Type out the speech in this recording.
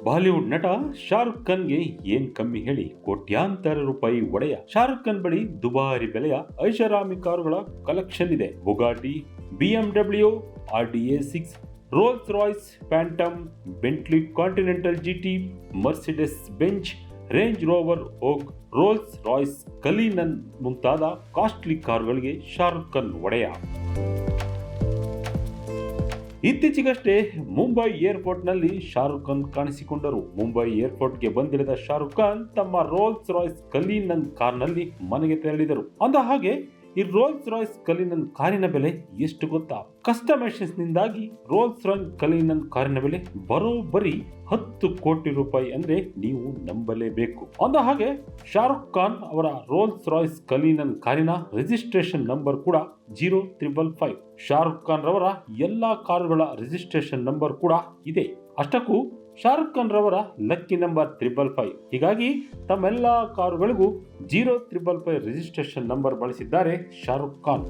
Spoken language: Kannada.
ಬಾಲಿವುಡ್ ನಟ ಶಾರುಖ್ ಖಾನ್ಗೆ ಏನ್ ಕಮ್ಮಿ ಹೇಳಿ ಕೋಟ್ಯಾಂತರ ರೂಪಾಯಿ ಒಡೆಯ. ಶಾರುಖ್ ಖಾನ್ ಬಳಿ ದುಬಾರಿ ಬೆಲೆಯ ಐಷಾರಾಮಿ ಕಾರುಗಳ ಕಲೆಕ್ಷನ್ ಇದೆ. Bugatti, BMW, RDA6, Rolls Royce Phantom, Bentley Continental GT, Mercedes Benz, Range Rover Vogue, Rolls Royce Cullinan ಮುಂತಾದ ಕಾಸ್ಟ್ಲಿ ಕಾರುಗಳಿಗೆ ಶಾರುಖ್ ಖಾನ್ ಒಡೆಯ. ಇತ್ತೀಚೆಗಷ್ಟೇ ಮುಂಬೈ ಏರ್ಪೋರ್ಟ್ ನಲ್ಲಿ ಶಾರುಖ್ ಖಾನ್ ಕಾಣಿಸಿಕೊಂಡರು. ಮುಂಬೈ ಏರ್ಪೋರ್ಟ್ಗೆ ಬಂದಿಳಿದ ಶಾರುಖ್ ಖಾನ್ ತಮ್ಮ ರೋಲ್ಸ್ ರಾಯ್ಸ್ ಕಲೀನನ್ ಕಾರ್ನಲ್ಲಿ ಮನೆಗೆ ತೆರಳಿದರು. ಅಂದ ಹಾಗೆ ಈ ರೋಲ್ಸ್ ರಾಯ್ಸ್ ಕಲೀನನ್ ಕಾರಿನ ಬೆಲೆ ಎಷ್ಟು ಗೊತ್ತಾ? ಕಸ್ಟಮೈಸೇಷನ್ ನಿಂದಾಗಿ ರೋಲ್ಸ್ ರಾಯ್ಸ್ ಕಲೀನನ್ ಕಾರಿನ ಬೆಲೆ ಬರೋಬ್ಬರಿ 10 ಕೋಟಿ ರೂಪಾಯಿ ಅಂದ್ರೆ ನೀವು ನಂಬಲೇಬೇಕು. ಅಂದ ಹಾಗೆ ಶಾರುಖ್ ಖಾನ್ ಅವರ ರೋಲ್ಸ್ ರಾಯ್ಸ್ ಕಲೀನನ್ ಕಾರಿನ ರಿಜಿಸ್ಟ್ರೇಷನ್ ನಂಬರ್ ಕೂಡ 0555. ಶಾರುಖ್ ಖಾನ್ ರವರ ಎಲ್ಲಾ ಕಾರುಗಳ ರಿಜಿಸ್ಟ್ರೇಷನ್ ನಂಬರ್ ಕೂಡ ಇದೆ. ಅಷ್ಟಕ್ಕೂ ಶಾರುಖ್ ಖಾನ್ ರವರ ಲಕ್ಕಿ ನಂಬರ್ 555. ಹೀಗಾಗಿ ತಮ್ಮೆಲ್ಲಾ ಕಾರುಗಳಿಗೂ 0555 ರಿಜಿಸ್ಟ್ರೇಷನ್ ನಂಬರ್ ಬಳಸಿದ್ದಾರೆ ಶಾರುಖ್ ಖಾನ್.